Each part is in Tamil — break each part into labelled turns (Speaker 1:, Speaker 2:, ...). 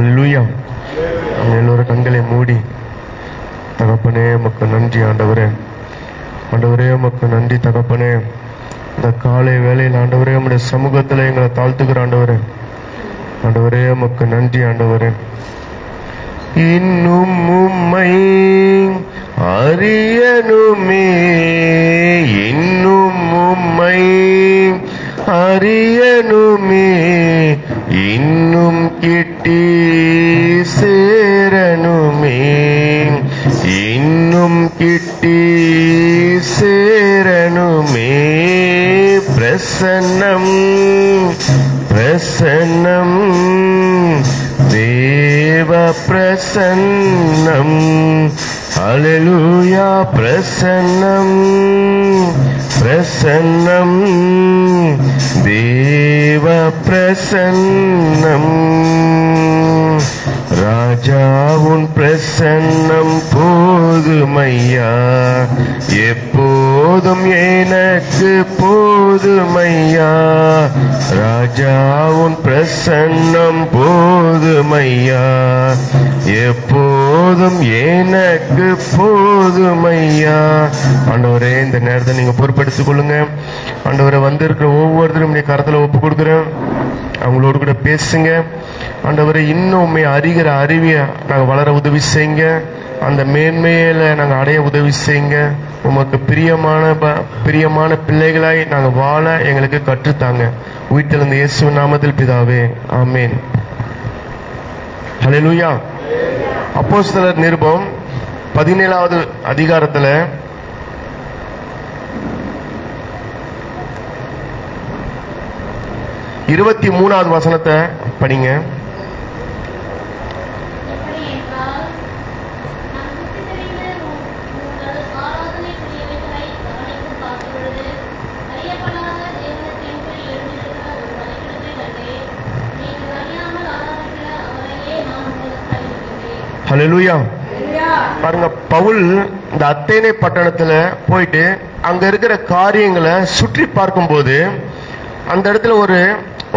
Speaker 1: ஹல்லேலூயா. நம்ம எல்லோரும் கண்களை மூடி, தகப்பனே உமக்கு நன்றி ஆண்டவரே. ஆண்டவரே உமக்கு நன்றி தகப்பனே. இந்த காலை வேளையில் ஆண்டவரே உம்முடைய சமூகத்தில் எங்களை தாழ்த்துக்கிற ஆண்டவரே. ஆண்டவரே உமக்கு நன்றி ஆண்டவரே. இன்னும் உம்மை அறியனுமே, இன்னும் உம்மை அறியனுமே, இன்னும் கிட்டி சேரனுமே, இன்னும் கிட்டி சேரனுமே. பிரசன்னம் பிரசன்னம் தேவ பிரசன்னம். ஹல்லேலூயா. பிரசன்னம் பிரசன்னம் தேவ பிரசன்னம். ராஜா உன் பிரசன்னம் போதுமையா, எப்போதும் எனக்கு போதுமையா. ராஜா உன் பிரசன்னம் போதுமையா, எப்போதும் எனக்கு போதுமையா. ஆண்டவரே, இந்த நேரத்தை நீங்க பொறுப்பெடுத்துக் கொள்ளுங்க. ஆண்டவரை வந்திருக்கிற ஒவ்வொருத்தரும் நீ கரத்துல ஒப்பு கொடுக்குறேன். அவங்களோடு கூட பேசுங்க. ஆண்டவரை இன்னும் உண்மை அறிகிற அறிவிய நாங்கள் வளர உதவி செய்யுங்க. அந்த மேன்மையில நாங்கள் அடைய உதவி செய்யுங்க. உமக்கு பிரியமான பிள்ளைகளாய் நாங்கள் வாழ எங்களுக்கு கற்றுத்தாங்க. உயிர்த்தெழுந்த இயேசுவின் நாமத்தில் பிதாவே, ஆமேன். ஹல்லேலூயா. அப்போஸ்தலர் நிருபம் 17வது அதிகாரத்துல 23வது வசனத்தை படிங்க. ஹல்லேலூயா. பாருங்க, பவுல் இந்த அத்தேனே பட்டணத்துல போயிட்டு அங்க இருக்கிற காரியங்களை சுற்றி பார்க்கும்போது அந்த இடத்துல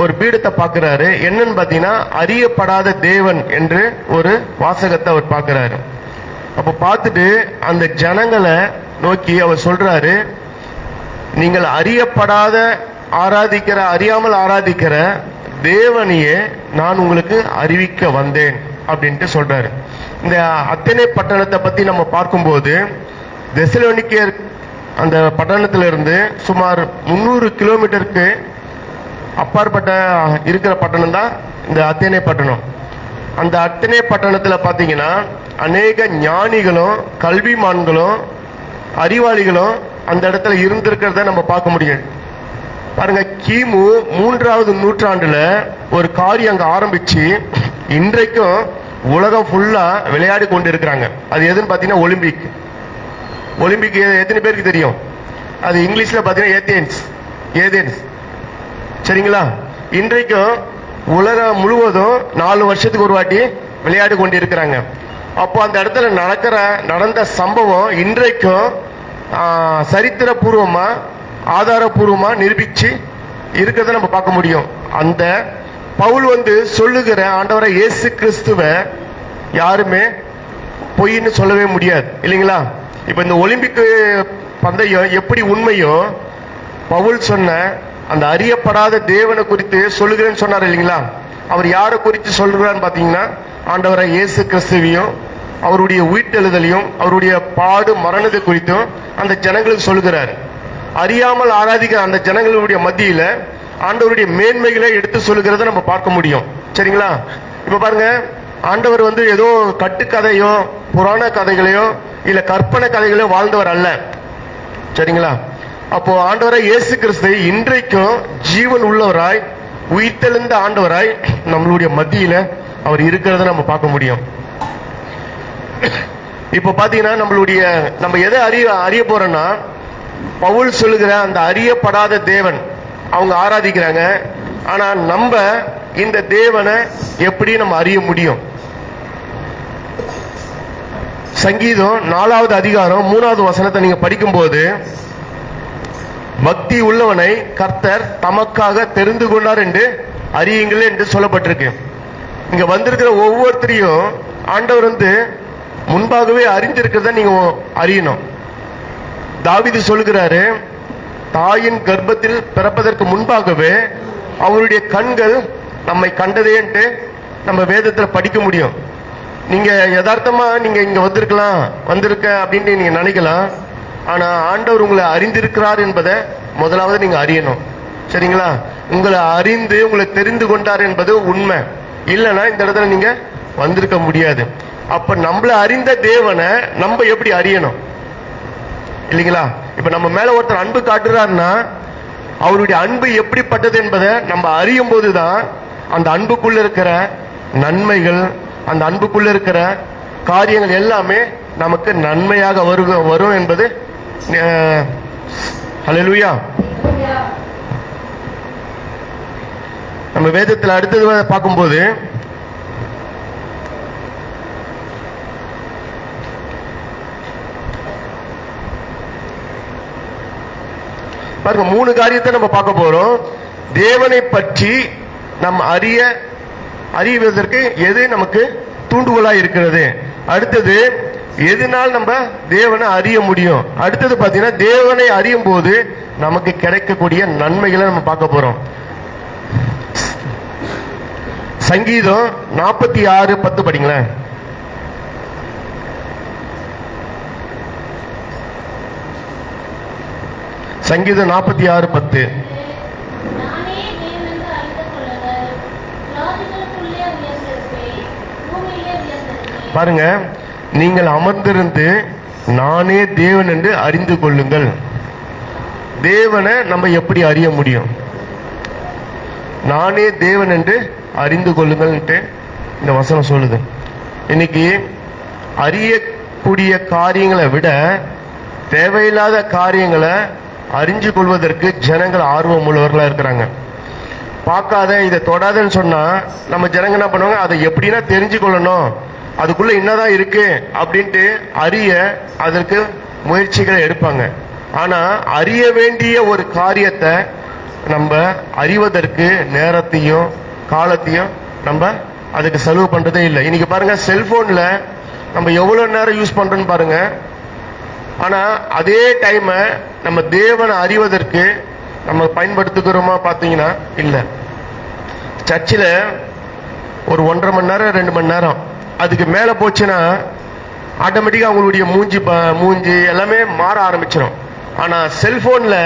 Speaker 1: ஒரு பீடத்தை பார்க்கிறாரு. என்னன்னு பாத்தீங்கன்னா, அறியப்படாத தேவன் என்று ஒரு வாசகத்தை அவர் பார்க்கிறாரு. அப்ப பார்த்துட்டு அந்த ஜனங்களை நோக்கி அவர் சொல்றாரு, நீங்கள் அறியாமல் ஆராதிக்கிற தேவனையே நான் உங்களுக்கு அறிவிக்க வந்தேன் அப்படின்ட்டு சொல்றாரு. இந்த அத்தனை பட்டணத்தை பத்தி நம்ம பார்க்கும்போது தெசலோனிக்கேயர் அந்த பட்டணத்திலிருந்து சுமார் 300 கிலோமீட்டருக்கு அப்பாற்பட்ட இருக்கிற பட்டணம் தான் இந்த அத்தேனே பட்டணம். அந்த அத்தேனே பட்டணத்துல பாத்தீங்கன்னா அநேக ஞானிகளும் கல்விமான்களும் அறிவாளிகளும் அந்த இடத்துல இருந்திருக்கிறத நம்ம பார்க்க முடியும். பாருங்க, கிமு 3வது நூற்றாண்டுல ஒரு காரியம் அங்க ஆரம்பிச்சு இன்றைக்கும் உலகம் ஃபுல்லா விளையாடி கொண்டு இருக்கிறாங்க. அது எதுன்னு பாத்தீங்கன்னா ஒலிம்பிக். ஒலிம்பிக் எத்தனை பேருக்கு தெரியும்? அது இங்கிலீஷ்ல பாத்தீங்கன்னா ஏதென்ஸ். சரிங்களா? இன்றைக்கும் உலகம் முழுவதும் 4 வருஷத்துக்கு ஒரு வாட்டி விளையாடி கொண்டு இருக்கிறாங்க. அப்போ அந்த இடத்துல நடந்த சம்பவம் இன்றைக்கும் சரித்திரபூர்வமா ஆதாரபூர்வமா நிரூபிச்சு இருக்கிறத நம்ம பார்க்க முடியும். அந்த பவுல் சொல்லுகிற ஆண்டவரை இயேசு கிறிஸ்துவ யாருமே பொய்ன்னு சொல்லவே முடியாது, இல்லைங்களா? இப்ப இந்த ஒலிம்பிக் பந்தயம் எப்படி உண்மையோ, பவுல் சொன்ன அந்த அறியப்படாத தேவனை குறித்து சொல்லுகிறேன்னு சொன்னார், இல்லைங்களா? அவர் யாரை குறித்து சொல்லுகிறான்னு பாத்தீங்கன்னா, ஆண்டவரை இயேசு கிறிஸ்துவையும் அவருடைய உயிர்த்தெழுதலையும் அவருடைய பாடு மரணத்தை குறித்தும் அந்த ஜனங்களுக்கு சொல்லுகிறார். அறியாமல் ஆராதிக்கிற அந்த ஜனங்களுடைய மத்தியில ஆண்டவருடைய மேன்மைகளை எடுத்து சொல்லுகிறத நம்ம பார்க்க முடியும். சரிங்களா? இப்ப பாருங்க, ஆண்டவர் ஏதோ கட்டுக்கதையோ புராண கதைகளையோ இல்ல கற்பனை கதைகளையோ வாழ்ந்தவர் அல்ல. சரிங்களா? அப்போ ஆண்டவரை இயேசு கிறிஸ்து இன்றைக்கும் ஜீவன் உள்ளவராய் உயிர்த்தெழுந்த ஆண்டவராய் நம்மளுடைய மத்தியில அவர் இருக்கிறத நம்ம பார்க்க முடியும். இப்ப பாத்தீங்கன்னா நம்ம எதை அறிய போறோம்னா, பவுல் சொல்லுகிற அந்த அறியப்படாத தேவன் அவங்க ஆராதிக்கிறாங்க. ஆனா நம்ம இந்த தேவனை எப்படி நம்ம அறிய முடியும்? சங்கீதம் 4வது அதிகாரம் 3வது வசனத்தை நீங்க படிக்கும்போது, பக்தி உள்ளவனை கர்த்தர் தமக்காக தெரிந்து கொண்டார் என்று அறியுங்கள் என்று சொல்லப்பட்டிருக்கு. இங்க வந்திருக்கிற ஒவ்வொருத்தரையும் ஆண்டவர் முன்பாகவே அறிந்திருக்கிறத நீங்க அறியணும். தாவீது சொல்லுகிறாரு, தாயின் கர்ப்பத்தில் பிறப்பதற்கு முன்பாகவே அவருடைய கண்கள் நம்மை கண்டதேன்ட்டு நம்ம வேதத்துல படிக்க முடியும். நீங்க யதார்த்தமா நீங்க இங்க வந்திருக்க அப்படின்ட்டு நீங்க நினைக்கலாம். ஆனா ஆண்டவர் உங்களை அறிந்திருக்கிறார் என்பதை முதலாவது நீங்க அறியணும். சரிங்களா? உங்களை அறிந்து உங்களை தெரிந்து கொண்டார் என்பது உண்மை. இல்லைன்னா இந்த இடத்துல நீங்க வந்திருக்க முடியாது. அப்ப நம்மள அறிந்த தேவனை நம்ம எப்படி அறியணும் இல்லைங்களா? இப்ப நம்ம மேல ஒருத்தர் அன்பு காட்டுறாருன்னா அவருடைய அன்பு எப்படிப்பட்டது என்பதை நம்ம அறியும் போதுதான் அந்த அன்புக்குள்ள இருக்கிற நன்மைகள், அந்த அன்புக்குள்ள இருக்கிற காரியங்கள் எல்லாமே நமக்கு நன்மையாக வரும் என்பது ஹல்லேலூயா. நம்ம வேதத்தில் அடுத்தது பார்க்கும்போது பாருங்க, 3 காரியத்தை நம்ம பார்க்க போறோம். தேவனை பற்றி நம்ம அறிவதற்கு எது நமக்கு தூண்டுகோலா இருக்கிறது, அடுத்தது எதனால் நம்ம தேவனை அறிய முடியும், அடுத்தது பாத்தீங்கன்னா தேவனை அறியும் போது நமக்கு கிடைக்கக்கூடிய நன்மைகளை நம்ம பார்க்க போறோம். சங்கீதம் 46:10 படிங்களேன். சங்கீதம் 46:10. பாருங்க, நீங்கள் அமர்ந்திருந்து நானே தேவன் என்று அறிந்து கொள்ளுங்கள். தேவனை நம்ம எப்படி அறிய முடியும்? நானே தேவன் என்று அறிந்து கொள்ளுங்கள் இந்த வசனம் சொல்லுது. இன்னைக்கு அறியக்கூடிய காரியங்களை விட தேவையில்லாத காரியங்களை அறிஞ்சு கொள்வதற்கு ஜனங்கள் ஆர்வம் உள்ளவர்களா இருக்கிறாங்க. பார்க்காத, இதை தொடாதன்னு சொன்னா நம்ம ஜனங்க என்ன பண்ணுவாங்க, அதை எப்படின்னா தெரிஞ்சு கொள்ளணும், அதுக்குள்ள என்னதான் இருக்கு அப்படின்ட்டு அறிய அதற்கு முயற்சிகளை எடுப்பாங்க. ஆனா அறிய வேண்டிய ஒரு காரியத்தை நம்ம அறிவதற்கு நேரத்தையும் காலத்தையும் நம்ம அதுக்கு செலவு பண்றதே இல்லை. இன்னைக்கு பாருங்க, செல்போன்ல நம்ம எவ்வளவு நேரம் யூஸ் பண்றோம்னு பாருங்க. ஆனா அதே டைம் நம்ம தேவனை அறிவதற்கு நம்ம பயன்படுத்துகிறோமா பாத்தீங்கன்னா இல்ல. சர்ச்சில் ஒரு 1.5 மணி நேரம் 2 மணி நேரம், அதுக்கு மேல போச்சுன்னா ஆட்டோமேட்டிக்கா அவங்களுடைய மூஞ்சி எல்லாமே மாற ஆரம்பிச்சிடும். ஆனா செல்போன்ல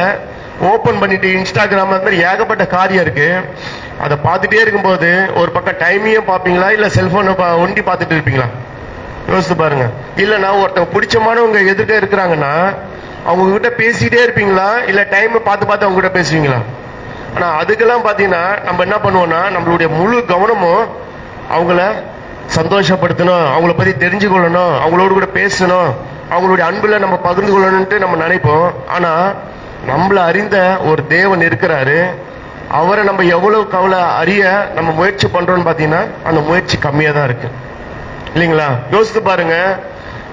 Speaker 1: ஓபன் பண்ணிட்டு இன்ஸ்டாகிராம் அந்த மாதிரி ஏகப்பட்ட காரியம் இருக்கு. அதை பார்த்துட்டே இருக்கும்போது ஒரு பக்கம் டைமையும் பார்ப்பீங்களா, இல்ல செல்போனை ஒண்டி பார்த்துட்டு இருப்பீங்களா? யோசித்து பாருங்க. இல்லைன்னா ஒருத்தவங்க பிடிச்சமானவங்க எதிர்க்க இருக்கிறாங்கன்னா அவங்க கிட்ட பேசிட்டே இருப்பீங்களா, இல்ல டைம் பார்த்து பார்த்து அவங்க கிட்ட பேசுவீங்களா? ஆனா அதுக்கெல்லாம் பாத்தீங்கன்னா நம்ம என்ன பண்ணுவோம்னா நம்மளுடைய முழு கவனமும் அவங்கள சந்தோஷப்படுத்தணும், அவங்கள பத்தி தெரிஞ்சு கொள்ளணும், அவங்களோட கூட பேசணும், அவங்களுடைய அன்புல நம்ம பகிர்ந்து கொள்ளணும்ட்டு நம்ம நினைப்போம். ஆனா நம்மள அறிந்த ஒரு தேவன் இருக்கிறாரு. அவரை நம்ம எவ்வளவு கவலை அறிய நம்ம முயற்சி பண்றோம்னு பாத்தீங்கன்னா அந்த முயற்சி கம்மியா தான் இருக்கு இல்லைங்களா? யோசித்து பாருங்க,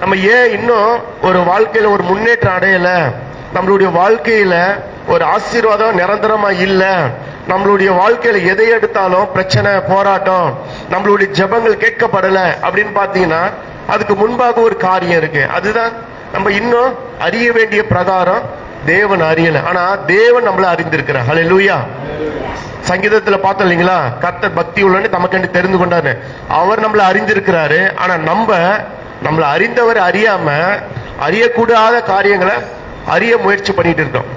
Speaker 1: நம்ம ஏன் இன்னும் ஒரு வாழ்க்கையில ஒரு முன்னேற்றம் அடையல, நம்மளுடைய வாழ்க்கையில ஒரு ஆசீர்வாதம் நிரந்தரமா இல்ல, நம்மளுடைய வாழ்க்கையில எதை எடுத்தாலும் பிரச்சனை, போராட்டம், நம்மளுடைய ஜெபங்கள் கேட்கப்படல அப்படின்னு பாத்தீங்கன்னா அதுக்கு முன்பாக ஒரு காரியம் இருக்கு. அதுதான் நம்ம இன்னும் அறிய வேண்டிய பிரகாரம் தேவன் அறியல. ஆனா தேவன் நம்மள அறிந்திருக்கிறார். ஹல்லேலூயா. சங்கீதத்துல பார்த்தோம் இல்லைங்களா, கர்த்தர் பக்தி உள்ளன்னு தமக்கண்டு தெரிந்து கொண்டாரு. அவர் நம்மள அறிந்திருக்கிறாரு. ஆனா நம்மள அறிந்தவர் அறியாம அறியக்கூடாத காரியங்களை அறிய முயற்சி பண்ணிட்டு இருக்கோம்.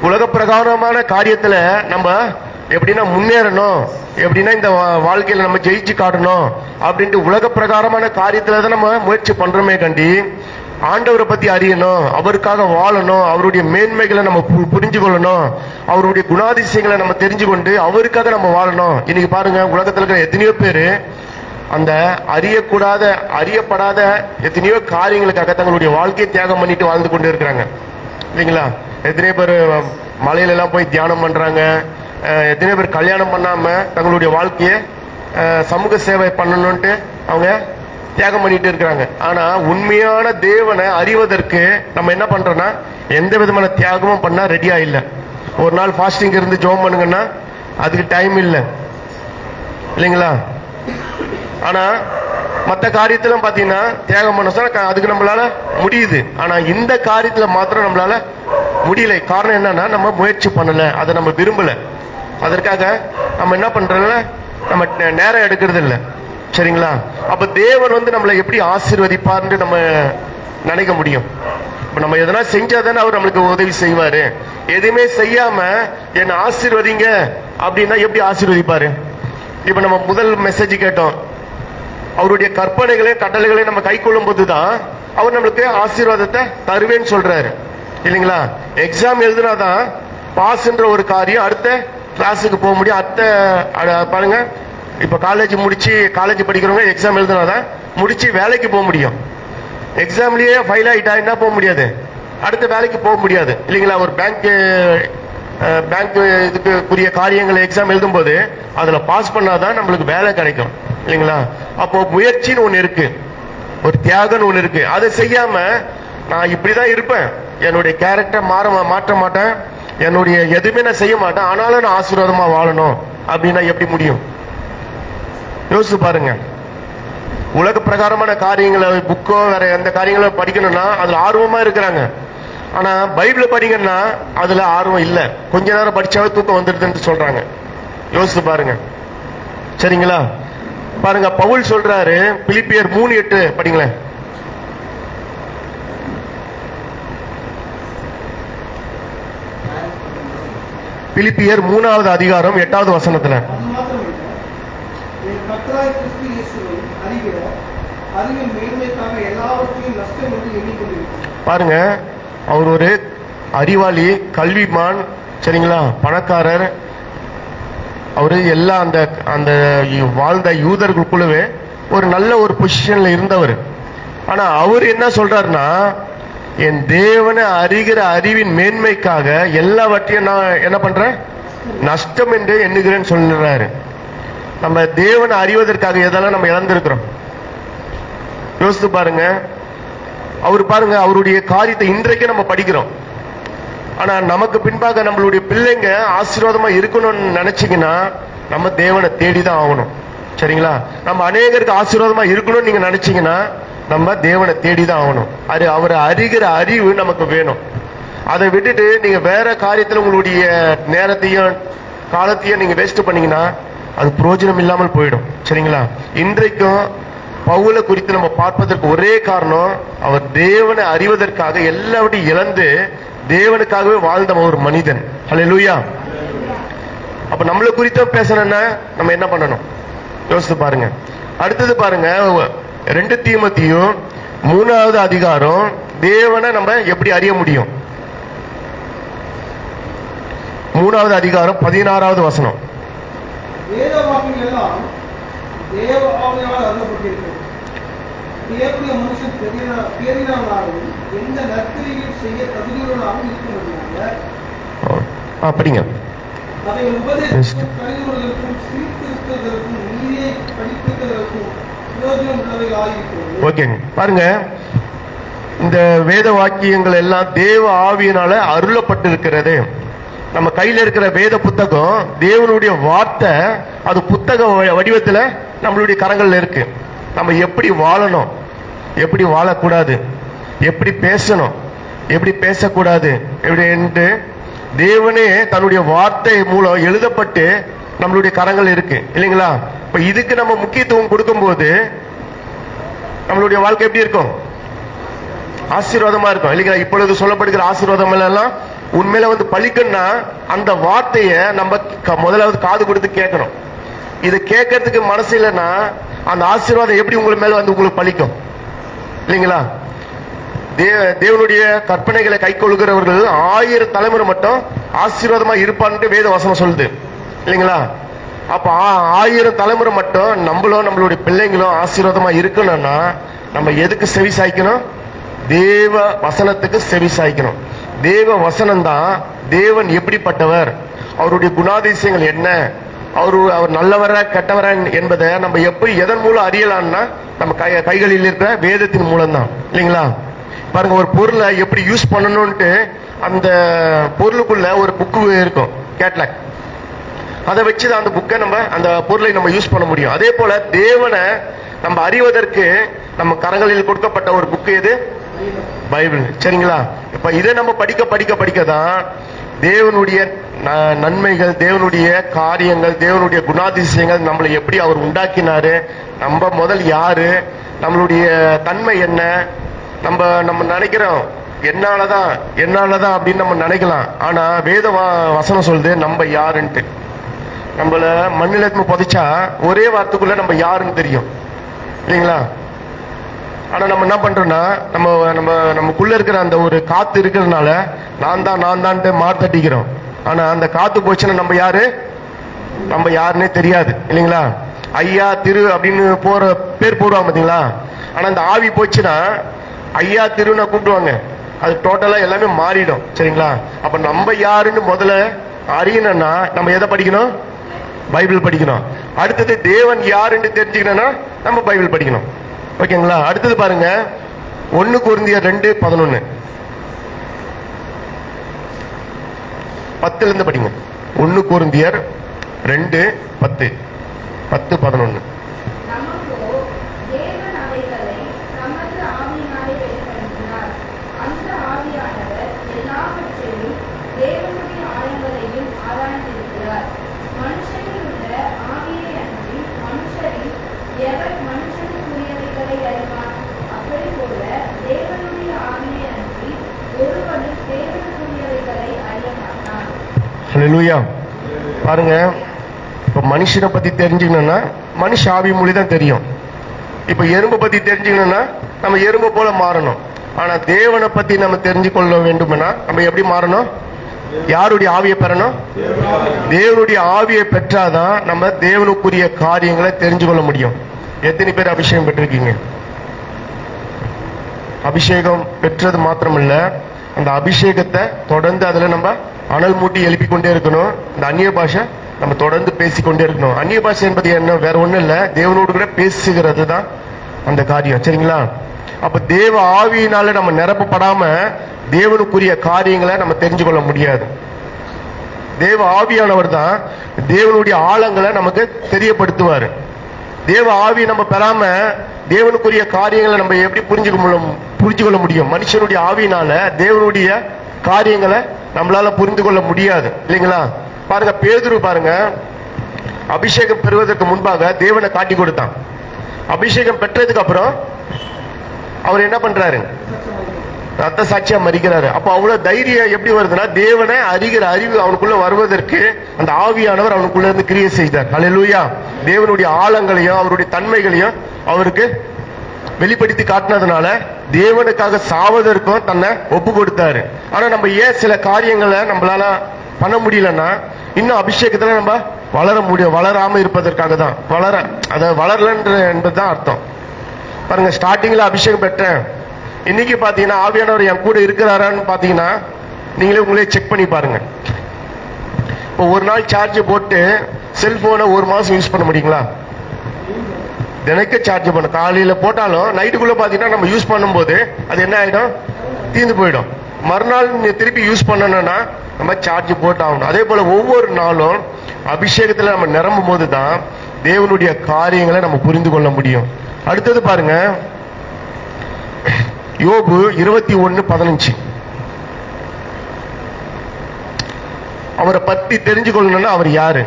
Speaker 1: உலக பிரகாரமான காரியத்துல நம்ம எப்படின்னா முன்னேறணும், எப்படின்னா இந்த வாழ்க்கையில நம்ம ஜெயிச்சு காட்டணும் அப்படின்ட்டு உலக பிரகாரமான காரியத்துல தான் நம்ம முயற்சி பண்றோமே கண்டி ஆண்டவரை பத்தி அறியணும், அவருக்காக வாழணும், அவருடைய மேன்மைகளை நம்ம புரிஞ்சு கொள்ளணும், அவருடைய குணாதிசயங்களை நம்ம தெரிஞ்சு கொண்டு அவருக்காக நம்ம வாழணும். இன்னைக்கு பாருங்க, உலகத்துல இருக்கிற எத்தனையோ பேரு அந்த அறியக்கூடாத அறியப்படாத எத்தனையோ காரியங்களுக்காக தங்களுடைய வாழ்க்கையை தியாகம் பண்ணிட்டு வாழ்ந்து கொண்டு இருக்கிறாங்க இல்லைங்களா? எத்தனையோ பேர் மலையில எல்லாம் போய் தியானம் பண்றாங்க, எத்தனையோ பேர் கல்யாணம் பண்ணாம தங்களுடைய வாழ்க்கையை சமூக சேவை பண்ணணும்ட்டு அவங்க தியாகம் பண்ணிட்டு இருக்கிறாங்க. ஆனா உண்மையான தேவனை அறிவதற்கு நம்ம என்ன பண்றோம்னா எந்த விதமான தியாகமும் பண்ணா ரெடியா இல்லை. ஒரு நாள் ஃபாஸ்டிங் இருந்து ஜெபம் பண்ணுங்கன்னா அதுக்கு டைம் இல்லை. இல்லைங்களா? ஆனா மற்ற காரியத்திலும் பாத்தீங்கன்னா தியாகம் பண்ண சொன்னா அதுக்கு நம்மளால முடியுது. ஆனா இந்த காரியத்துல மாத்திரம் நம்மளால முடியல. காரணம் என்னன்னா நம்ம முயற்சி பண்ணல, அதை நம்ம விரும்பல. அதற்காக நம்ம என்ன பண்றோம்ல, நம்ம நேரம் எடுக்கிறது இல்லை. சரிங்களா? அப்ப தேவன் வந்து நம்மளை எப்படி ஆசீர்வதிப்பார்னு நம்ம நினைக்க முடியும்? இப்ப நம்ம எதனா செஞ்சாதானே அவர் நம்மளுக்கு உதவி செய்வாரு. எதுவுமே செய்யாம என்ன ஆசீர்வதிங்க அப்படின்னா எப்படி ஆசீர்வதிப்பாரு? இப்ப நம்ம முதல் மெசேஜ் கேட்டோம், அவருடைய கற்பனைகளையும் கட்டளைகளையும் நம்ம கை கொள்ளும் போதுதான் அவர் நம்மளுக்கு ஆசீர்வாதத்தை தருவேன்னு சொல்றாரு. இல்லைங்களா? எக்ஸாம் எழுதுனாதான் பாஸ்ன்ற ஒரு காரியம், அடுத்த கிளாஸுக்கு போக முடியும். பாருங்க, இப்ப காலேஜ் படிக்கிறவங்க எக்ஸாம் எழுதுனாதான் முடிச்சு வேலைக்கு போக முடியும். எக்ஸாம்லயே ஃபைல் ஆயிட்டா என்ன போக முடியாது, அடுத்த வேலைக்கு போக முடியாது. இல்லைங்களா? ஒரு பேங்க் இதுக்குரிய காரியங்களை எக்ஸாம் எழுதும் போது அதுல பாஸ் பண்ணாதான் நம்மளுக்கு வேலை கிடைக்கும். இல்லைங்களா? அப்போ முயற்சின்னு ஒண்ணு இருக்கு, ஒரு தியாகம்னு ஒண்ணு இருக்கு. அதை செய்யாம நான் இப்படிதான் இருப்பேன், என்னுடைய கேரக்டர் மாற்ற மாட்டேன், என்னுடைய எதுவுமே நான் செய்ய மாட்டேன், ஆனாலும் நான் ஆசீர்வாதமா வாழணும் அப்படின்னா எப்படி முடியும்? யோசிச்சு பாருங்க. உலக பிரகாரமான காரியங்களை, புக்கோ வேற எந்த காரியங்களை படிக்கணும்னா அதுல ஆர்வமா இருக்கிறாங்க. ஆனா பைபிளை படிங்கன்னா அதுல ஆர்வம் இல்ல, கொஞ்ச நேரம் படிச்சாவே தூக்கம் வந்துடுதுன்னு சொல்றாங்க. யோசிச்சு பாருங்க. சரிங்களா? பாருங்க, பவுல் சொல்றாரு, பிலிப்பியர் 3:8 படிங்களேன். பிலிப்பியர் 3வது அதிகாரம் 8வது வசனத்துல, பாருங்க, அவர் ஒரு அறிவாளி, கல்விமான், சரிங்களா, பணக்காரர். அவரு எல்லா அந்த அந்த வாழ்ந்த யூதர்களுக்குள்ளவே ஒரு நல்ல ஒரு பொசிஷன்ல இருந்தவர். ஆனா அவர் என்ன சொல்றாருன்னா, என் தேவனை அறிகிற அறிவின் மேன்மைக்காக எல்லாவற்றையும் நான் என்ன பண்றேன், நஷ்டம் என்று எண்ணுகிறேன்னு சொல்றாரு. நம்ம தேவனை அறிவதற்காக எதெல்லாம் நம்ம இழந்திருக்கிறோம் யோசித்து பாருங்க. அவர் பாருங்க, அவருடைய காரியத்தை இன்றைக்கு நம்ம படிக்கிறோம். ஆனா நமக்கு பின்பாக நம்மளுடைய பிள்ளைங்க ஆசீர்வாதமா இருக்கணும்னு நினைச்சீங்கன்னா நம்ம தேவனை தேடிதான் ஆகணும். சரிங்களா? நம்ம அநேகருக்கு ஆசீர்வாதமா இருக்கணும்னு நீங்க நினைச்சீங்கன்னா நம்ம தேவனை தேடிதான் ஆகணும். அவரை அறிகிற அறிவு நமக்கு வேணும். அதை விட்டுட்டு நீங்க வேற காரியத்துல உங்களுடைய நேரத்தையும் காலத்தையும் நீங்க வேஸ்ட் பண்ணீங்கன்னா அது பிரயோஜனம் இல்லாமல் போயிடும். சரிங்களா? இன்றைக்கும் பவுலை குறித்து நம்ம பார்ப்பதற்கு ஒரே காரணம், அவர் தேவனை அறிவதற்காக எல்லாவற்றையும் இழந்து தேவனுக்காகவே வாழ்ந்த ஒரு மனிதன். ஹல்லேலூயா. அப்ப நம்மளை குறித்த பேசணும்னா நம்ம என்ன பண்ணணும் யோசித்து பாருங்க. அடுத்தது பாருங்க, 2 தீமோத்தேயு 3வது அதிகாரம், தேவனை நம்ம எப்படி அறிய முடியும்? 3வது அதிகாரம் 16வது வசனம்.
Speaker 2: வேத வாக்கியங்கள் எல்லாம் தேவ ஆவியால் அருளப்பட்டிருக்கிறது. தேவனுடைய மனுஷன் தேறினாலும் எந்த நற்கிரியையும் செய்ய தகுதியுள்ளவனாகவும் இருக்கும்படியாக
Speaker 1: அப்படிங்க
Speaker 2: அதை உபதேசத்திற்கும் கலிதுகளுக்கும் சீர்திருத்ததற்கும் நீதியை படிப்பிப்பதற்கும் பிரயோஜனம் உள்ளவைகள் ஆகியிருக்கிறது.
Speaker 1: ஓகேங்க. பாருங்க, இந்த வேத வாக்கியங்கள் எல்லாம் தேவ ஆவியினால அருளப்பட்டிருக்கிறது. நம்ம கையில இருக்கிற வேத புத்தகம் தேவனுடைய வார்த்தை, அது புத்தக வடிவத்துல நம்மளுடைய கரங்கள்ல இருக்கு. நம்ம எப்படி வாழணும், எப்படி வாழக்கூடாது, எப்படி பேசணும், எப்படி பேசக்கூடாது, எப்படி என்று தேவனே தன்னுடைய வார்த்தை மூலம் எழுதப்பட்டு நம்மளுடைய கரங்கள் இருக்கு. இல்லைங்களா? இப்ப இதுக்கு நம்ம முக்கியத்துவம் கொடுக்கும் போது நம்மளுடைய வாழ்க்கை எப்படி இருக்கும்? ஆசீர்வாதமா இருக்கும். இல்லைங்களா? இப்பொழுது சொல்லப்படுகிற ஆசீர்வாதம் எல்லாம் உண்மையில வந்து பழிக்கணும்னா அந்த வார்த்தையை நம்ம முதலாவது காது கொடுத்து கேட்கணும். இது கேட்கறதுக்கு மனசு இல்லைன்னா அந்த ஆசீர்வாதம் எப்படி உங்களுக்கு மேல வந்து உங்களுக்கு பழிக்கும்? இல்லைங்களா? தேவனுடைய கற்பனைகளை கை கொள்கிறவர்கள் 1000 தலைமுறை மட்டும் ஆசீர்வாதமா இருப்பான்ட்டு வேத வசனம் சொல்லுது. இல்லைங்களா? அப்ப 1000 தலைமுறை மட்டும் நம்மளும் நம்மளுடைய பிள்ளைங்களும் ஆசீர்வாதமா இருக்கணும்னா நம்ம எதுக்கு செவி சாய்க்கணும்? தேவ வசனத்துக்கு செவி சாய்க்கணும். தேவ வசனம் தான் தேவன் எப்படிப்பட்டவர், அவருடைய குணாதிசயங்கள் என்ன, அவர் நல்லவரா கெட்டவரா என்பதை நம்ம எப்படி எதன் மூலம் அறியலாம்னா நம்ம கைகளில் இருக்கிற வேதத்தின் மூலம் தான். இல்லைங்களா? பாருங்க, ஒரு பொருளை எப்படி யூஸ் பண்ணணும்ட்டு அந்த பொருளுக்குள்ள ஒரு புக்கு இருக்கும், கேட்லாக். அதை வச்சுதான் அந்த புக்கை நம்ம அந்த பொருளை நம்ம யூஸ் பண்ண முடியும். அதே போல தேவனை நம்ம அறிவதற்கு நம்ம கரங்களில் கொடுக்கப்பட்ட ஒரு புக்கு எது? பைபிள். சரிங்களா? இப்ப இதை நம்ம படிக்க படிக்க படிக்க தான் தேவனுடைய நன்மைகள், தேவனுடைய காரியங்கள், தேவனுடைய குணாதிசயங்கள், நம்மளை எப்படி அவர் உண்டாக்கினாரு, நம்ம முதல் யாரு, நம்மளுடைய தன்மை என்ன, நம்ம நம்ம நினைக்கிறோம் என்னாலதான் அப்படின்னு நம்ம நினைக்கலாம். ஆனா வேத வசனம் சொல்லுது நம்ம யாருன்ட்டு. நம்மள மண்ணில புதைச்சா ஒரே வார்த்தைக்குள்ள நம்ம யாருன்னு தெரியும் இல்லைங்களா? ஆனா நம்ம என்ன பண்றோம்னா நம்ம நம்ம நமக்குள்ள இருக்கிற அந்த ஒரு காத்து இருக்கிறதுனால நான் தான் மாத்தட்டிக்கிறோம். ஆனா அந்த காத்து போச்சுன்னா நம்ம யாருன்னே தெரியாது இல்லைங்களா? ஐயா திரு அப்படின்னு பேர் போடுவாங்க பாத்தீங்களா? ஆனா அந்த ஆவி போச்சுன்னா ஐயா திருன்னு கூப்பிடுவாங்க, அது டோட்டலா எல்லாமே மாறிடும். சரிங்களா? அப்ப நம்ம யாருன்னு முதல்ல அறியணும்னா நம்ம எதை படிக்கணும்? பைபிள் படிக்கணும். அடுத்தது தேவன் யாருன்னு தெரிஞ்சுக்கணும்னா நம்ம பைபிள் படிக்கணும். ஓகேங்களா? அடுத்தது பாருங்க 1 கொரிந்தியர் 2:11 10 இருந்து படிங்க. 1 கொரிந்தியர் 2:10 10-11. ஹல்லேலூயா. பாருங்க, இப்ப மனுஷனை பத்தி தெரிஞ்சுக்கணும்னா மனுஷ ஆவி மொழி தான் தெரியும். இப்ப எறும்பை பத்தி தெரிஞ்சுக்கணும்னா நம்ம எறும்பு போல மாறணும். ஆனா தேவனை பத்தி நம்ம தெரிஞ்சு கொள்ள வேண்டும்னா நம்ம எப்படி மாறணும்? யாருடைய ஆவியை பெறணும்? தேவனுடைய ஆவியை பெற்றாதான் நம்ம தேவனுக்குரிய காரியங்களை தெரிஞ்சு கொள்ள முடியும். எத்தனை பேர் அபிஷேகம் பெற்றிருக்கீங்க? அபிஷேகம் பெற்றது மாத்திரமல்ல, அந்த அபிஷேகத்தை தொடர்ந்து அதுல நம்ம அனல் மூட்டி எழுப்பி கொண்டே இருக்கணும். இந்த அந்நிய பாஷை நம்ம தொடர்ந்து பேசிக்கொண்டே இருக்கணும். அந்நிய பாஷை என்பது என்ன? வேற ஒண்ணும் இல்ல, தேவனோடு கூட பேசுகிறது தான் அந்த காரியம். சரிங்களா? அப்ப தேவ ஆவியினால நம்ம நிரப்பப்படாம தேவனுக்குரிய காரியங்களை நம்ம தெரிஞ்சு கொள்ள முடியாது. தேவ ஆவியானவர் தான் தேவனுடைய ஆழங்களை நமக்கு தெரியப்படுத்துவாரு. தேவ ஆவியை நம்ம பெறாம தேவனுக்குரிய காரியங்களை நம்ம எப்படி புரிஞ்சு கொள்ள முடியும்? மனுஷனுடைய ஆவியினால தேவனுடைய காரியங்களை நம்மளால புரிந்து கொள்ள முடியாது இல்லைங்களா? பாருங்க, பேதுரு பாருங்க, அபிஷேகம் பெறுவதற்கு முன்பாக தேவனை காட்டி கொடுத்தான். அபிஷேகம் பெற்றதுக்கு அப்புறம் அவர் என்ன பண்றாரு? ரத்த சாட்சியா மறிக்கிறாரு. அப்ப அவ்வளவு தைரியம் எப்படி வருதுன்னா, தேவனை அறிகிற அறிவு அவனுக்குள்ள வருவதற்கு அந்த ஆவியானவர் அவனுக்குள்ள இருந்து கிரியை செய்தார். ஹல்லேலூயா. தேவனுடைய ஆழங்களையும் அவருடைய தன்மைகளையும் அவருக்கு வெளிப்படுத்தி காட்டினதுனால தேவனுக்காக சாவதற்கும் தன்னை ஒப்பு கொடுத்தாரு. ஆனா நம்ம ஏன் சில காரியங்களை நம்மளால பண்ண முடியலன்னா, இன்னும் அபிஷேகத்துல நம்ம வளராம இருப்பதற்காக தான். வளரல என்பதுதான் அர்த்தம். பாருங்க, ஸ்டார்டிங்ல அபிஷேகம் பெற்றேன், இன்னைக்கு பாத்தீங்கன்னா ஆவியானவர் என் கூட இருக்கிறாரான்னு பாத்தீங்கன்னா உங்களே செக் பண்ணி பாருங்க. இப்போ ஒரு நாள் சார்ஜ் போட்டு செல்போனை 1 மாசம் யூஸ் பண்ண முடியுங்களா? தினைக்கு சார்ஜ் பண்ண காலையில போட்டாலும் நைட்டுக்குள்ள பாத்தீங்கன்னா நம்ம யூஸ் பண்ணும்போது அது என்ன ஆயிடும்? தீர்ந்து போயிடும். மறுநாள் திருப்பி யூஸ் பண்ணணும்னா நம்ம சார்ஜ் போட்டு ஆகணும். அதே போல ஒவ்வொரு நாளும் அபிஷேகத்துல நம்ம நிரம்பும் போது தான் தேவனுடைய காரியங்களை நம்ம புரிந்து கொள்ள முடியும். அடுத்தது பாருங்க, யோபு 21:15. அவரை பத்தி தெரிஞ்சு கொள்ளணும்னா அவர் யாரு?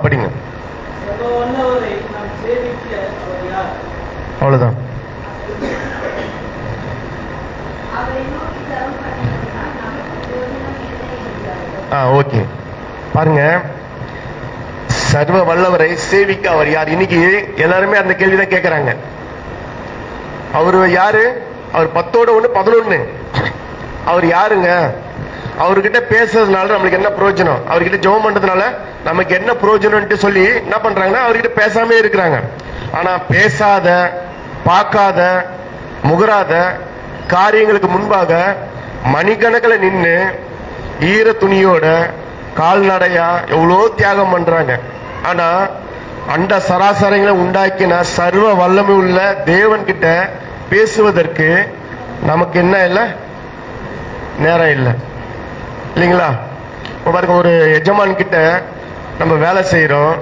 Speaker 1: படிங்க. அவ்வளவுதான். ஓகே. பாருங்க, சர்வ வல்லவரை சேவிக்க அவர் யார்? இன்னைக்கு எல்லாருமே அந்த கேள்விதான் கேட்கிறாங்க. அவரு யாரு? அவர் 10:1 அவர் யாருங்க? அவர்கிட்ட பேசுறதுனால நம்மளுக்கு என்ன பிரயோஜனம்? அவர்கிட்ட ஜெபம் பண்றதுனால நமக்கு என்ன பிரயோஜனம் சொல்லி என்ன பண்றாங்கன்னா அவர்கிட்ட பேசாம இருக்கிறாங்க. ஆனா பேசாத, பார்க்காத, முகராத காரியங்களுக்கு முன்பாக மணிக்கணக்கில் நின்று ஈர துணியோட கால்நடையா எவ்வளோ தியாகம் பண்றாங்க. ஆனா அண்ட சராசரங்களை உண்டாக்கின சர்வ வல்லமை உள்ள தேவன் கிட்ட பேசுவதற்கு நமக்கு என்ன இல்லை, நேரம் இல்லை இல்லைங்களா? இப்போ பாருங்க, ஒரு எஜமான் கிட்ட நம்ம வேலை செய்கிறோம்.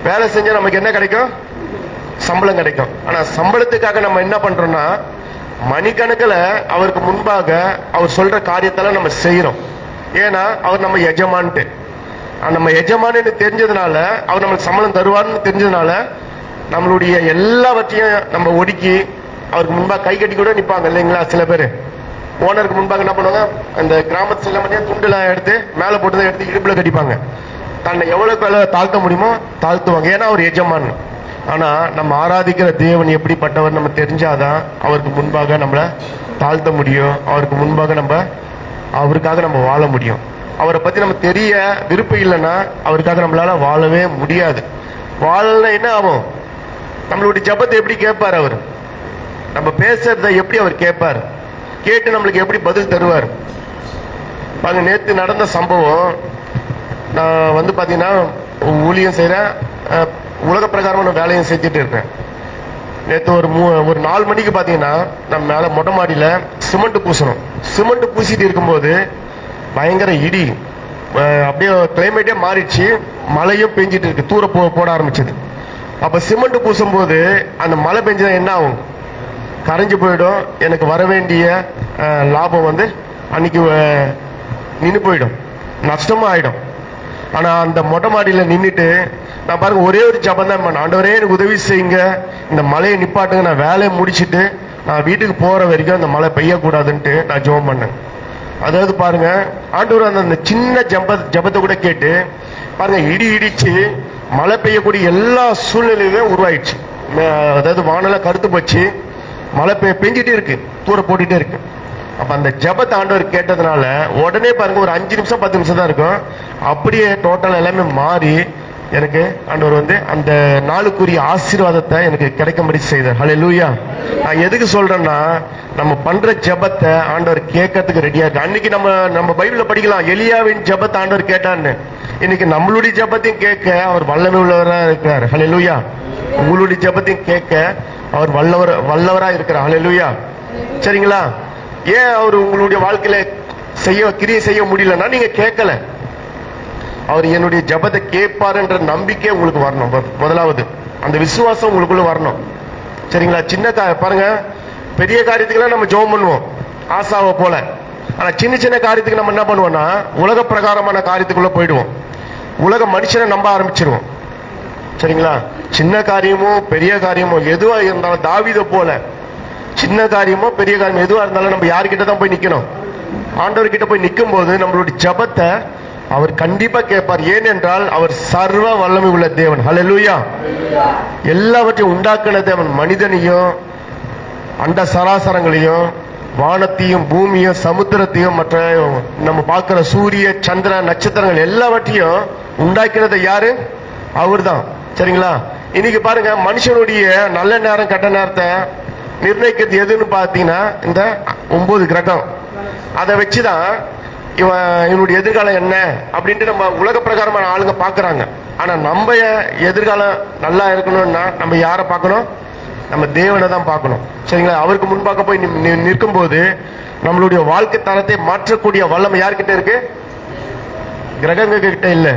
Speaker 1: வேலை செஞ்சால் நமக்கு என்ன கிடைக்கும்? சம்பளம் கிடைக்கும். ஆனால் சம்பளத்துக்காக நம்ம என்ன பண்றோம்னா மணிக்கணக்கில் அவருக்கு முன்பாக அவர் சொல்ற காரியத்தெல்லாம் நம்ம செய்யறோம். ஏன்னா அவர் நம்ம எஜமான்ட்டு. நம்ம எஜமானு தெரிஞ்சதுனால, அவர் நம்மளுக்கு சம்பளம் தருவார்னு தெரிஞ்சதுனால நம்மளுடைய எல்லாவற்றையும் நம்ம ஒடுக்கி அவருக்கு முன்பாக கை கட்டி கூட நிற்பாங்க இல்லைங்களா? சில பேர் ஓனருக்கு முன்பாக என்ன பண்ணுவாங்க, அந்த கிராமத்து சில மணியா துண்டுலாம் எடுத்து மேலே போட்டு எடுத்து இடுப்புல கட்டிப்பாங்க. தன்னை எவ்வளவுக்கு எவ்வளவு தாழ்த்த முடியுமோ தாழ்த்துவாங்க, ஏன்னா அவர் எஜமான். ஆனா நம்ம ஆராதிக்கிற தேவன் எப்படிப்பட்டவர் நம்ம தெரிஞ்சாதான் அவருக்கு முன்பாக நம்மளை தாழ்த்த முடியும். அவருக்கு முன்பாக அவருக்காக நம்ம வாழ முடியும். அவரை பத்தி நம்ம தெரிய விருப்பம் இல்லைன்னா அவருக்காக நம்மளால வாழவே முடியாது. வாழல என்ன ஆகும்? நம்மளுடைய ஜபத்தை எப்படி கேட்பார் அவர்? நம்ம பேசுறத எப்படி அவர் கேட்பார்? கேட்டு நம்மளுக்கு எப்படி பதில் தருவார்? பாருங்க, நேற்று நடந்த சம்பவம். நான் பாத்தீங்கன்னா ஊழியம் செய்யறேன், உலக பிரகாரமான வேலையும் செஞ்சுட்டு இருக்கேன். நேற்று ஒரு 4 மணிக்கு பாத்தீங்கன்னா நம்ம மேல மொட்டை மாடியில சிமெண்ட் பூசணும். சிமெண்ட் பூசிட்டு இருக்கும்போது பயங்கர இடி, அப்படியே கிளைமேட்டே மாறிடுச்சு, மழையும் பெஞ்சிட்டு இருக்கு, தூர போட ஆரம்பிச்சது. அப்ப சிமெண்ட் பூசும் போது அந்த மழை பெஞ்சா என்ன ஆகும்? கரைஞ்சு போயிடும். எனக்கு வர வேண்டிய லாபம் அன்னைக்கு நின்று போயிடும், நஷ்டமும் ஆயிடும். ஆனா அந்த மொட்டை மாடியில நின்றுட்டு நான் பாருங்க ஒரே ஒரு ஜபம் தான் பண்ணேன். ஆண்டவரே எனக்கு உதவி செய்யுங்க, இந்த மழையை நிப்பாட்டுங்க, நான் வேலையை முடிச்சுட்டு நான் வீட்டுக்கு போற வரைக்கும் அந்த மழை பெய்யக்கூடாதுன்ட்டு நான் ஜெபம் பண்ணேன். அதாவது பாருங்க, ஆண்டவர் அந்த சின்ன ஜபத்தை கூட கேட்டு பாருங்க, இடி இடிச்சு மழை பெய்யக்கூடிய எல்லா சூழ்நிலையுமே உருவாயிடுச்சு. அதாவது வானல கருத்து போச்சு, மழை பெஞ்சிட்டே இருக்கு, தூர போட்டுட்டே இருக்கு. அப்ப அந்த ஜபத்தை ஆண்டவர் கேட்டதுனால உடனே பாருங்க ஒரு 5 நிமிஷம் 10 நிமிஷம் தான் இருக்கும், அப்படியே டோட்டல் எல்லாமே மாறி எனக்கு ஆண்டவர் அந்த நாளுக்குரிய ஆசீர்வாதத்தை எனக்கு கிடைக்கும்படி செய்தார். ஹல்லேலூயா. நான் எதுக்கு சொல்றேன்னா, நம்ம பண்ற ஜபத்தை ஆண்டவர் கேட்கறதுக்கு ரெடியா இருக்கு. அன்னைக்கு நம்ம பைபிள்ல படிக்கலாம், எலியாவின் ஜபத்தை ஆண்டவர் கேட்டான்னு. இன்னைக்கு நம்மளுடைய ஜபத்தையும் கேட்க அவர் வல்லமை உள்ளவராக இருக்கிறார். ஹல்லேலூயா. உங்களுடைய ஜபத்தையும் கேட்க அவர் வல்லவரா இருக்கிறார். ஹல்லேலூயா. சரிங்களா? ஏன் அவர் உங்களுடைய வாழ்க்கையில கிரியை செய்ய முடியலன்னா நீங்க கேட்கல. அவர் என்னுடைய ஜபத்தை கேட்பாருன்ற நம்பிக்கை உங்களுக்கு வரணும். முதலாவது அந்த விசுவாசம் உங்களுக்குள்ள வரணும். சரிங்களா? சின்ன பாருங்க, பெரிய காரியத்துக்கெல்லாம் நம்ம ஜெபம் பண்ணுவோம் ஆசாவை போல. ஆனா சின்ன சின்ன காரியத்துக்கு நம்ம என்ன பண்ணுவோம்னா உலக பிரகாரமான காரியத்துக்குள்ள போயிடுவோம், உலக மனுஷனை நம்ப ஆரம்பிச்சிருவோம். சரிங்களா? சின்ன காரியமோ பெரிய காரியமோ எதுவா இருந்தாலும் தாவீதை போல சின்ன காரியமோ பெரிய காரியமோ எதுவா இருந்தாலும் நம்ம யாருக்கிட்ட தான் போய் நிக்கணும்? ஆண்டவர் கிட்ட போய் நிற்கும் போது நம்மளுடைய ஜபத்தை அவர் கண்டிப்பா கேட்பார். ஏனென்றால் அவர் சர்வ வல்லமை உள்ள தேவன். ஹல்லேலூயா. எல்லாவற்றையும் உண்டாக்கின தேவன். மனிதனையும் அண்ட சராசரங்களையும் வானத்தையும் பூமியும் சமுத்திரத்தையும் மற்ற நம்ம பார்க்கிற சூரிய சந்திர நட்சத்திரங்கள் எல்லாவற்றையும் உண்டாக்கினது யாரு? அவர் தான். சரிங்களா? இன்னைக்கு பாருங்க, மனுஷனுடைய நல்ல நேரம் கெட்ட நேரத்தை நிர்ணயிக்கிறது எதுன்னு பாத்தீங்கன்னா இந்த 9 கிரகம். அதை வச்சுதான் இவனுடைய எதிர்காலம் என்ன அப்படின்ட்டு நம்ம உலக பிரகாரமான ஆளுங்க பாக்குறாங்க. ஆனா நம்ம எதிர்காலம் நல்லா இருக்கணும்னா நம்ம யாரை பார்க்கணும்? நம்ம தேவனை தான் பார்க்கணும். சரிங்களா? அவருக்கு முன்பாக போய் நிற்கும் போது நம்மளுடைய வாழ்க்கை தரத்தை மாற்றக்கூடிய வல்லமை யார்கிட்ட இருக்கு? கிரகங்க கிட்ட இல்ல,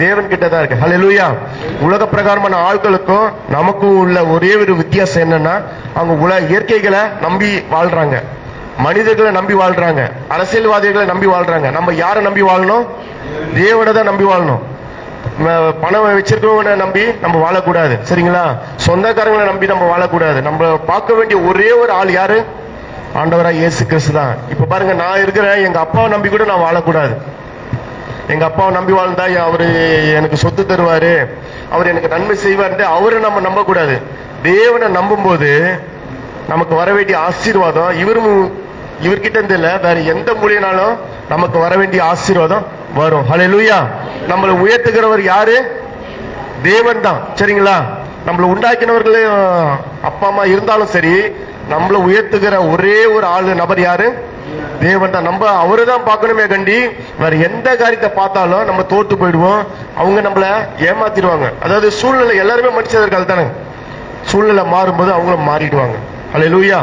Speaker 1: தேவன் கிட்ட தான் இருக்கு. ஹல்லேலூயா. உலக பிரகாரமான ஆட்களுக்கும் நமக்கும் உள்ள ஒரே ஒரு வித்தியாசம் என்னன்னா, அவங்க இயற்கைகளை நம்பி வாழ்றாங்க, மனிதர்களை நம்பி வாழ்றாங்க, அரசியல்வாதிகளை நம்பி வாழ்றாங்க. நம்ம யாரை நம்பி வாழணும்? தேவனை தான் நம்பி வாழணும். பணம் வச்சிருக்கவனை நம்பி நம்ம வாழக்கூடாது. சரிங்களா? சொந்தக்காரங்களை நம்பி நம்ம வாழக்கூடாது. நம்ம பார்க்க வேண்டிய ஒரே ஒரு ஆள் யாரு? ஆண்டவராக இயேசு கிறிஸ்து தான். இப்ப பாருங்க, நான் இருக்கிறேன், எங்க அப்பாவை நம்பி கூட நான் வாழக்கூடாது. எங்க அப்பாவை நம்பி வாழ்ந்தா அவரு எனக்கு சொத்து தருவாரு, அவர் எனக்கு நன்மை செய்வார்ட்டு அவரை நம்ம நம்ப கூடாது. தேவனை நம்பும் போது நமக்கு வர வேண்டிய ஆசீர்வாதம் இவர்கிட்ட இருந்து இல்ல, வேற எந்த மூலியனாலும் நமக்கு வர வேண்டிய ஆசீர்வாதம் வரும். ஹல்லேலூயா. நம்மளை உயர்த்துகிறவர் யாரு? தேவன் தான். சரிங்களா? நம்மளை உண்டாக்கினவர்களே அப்பா அம்மா இருந்தாலும் சரி, நம்மளை உயர்த்துகிற ஒரே ஒரு நபர் யாரு? தேவன் தான். நம்ம அவரை தான் பார்க்கணுமே கண்டி வேற எந்த காரியத்தை பார்த்தாலும் நம்ம தோத்து போயிடுவோம். அவங்க நம்மள ஏமாத்திடுவாங்க. அதாவது சூழ்நிலை, எல்லாருமே மனுஷர்கள் தானே, சூழ்நிலை மாறும்போது அவங்களும் மாறிடுவாங்க. அல்லேலூயா.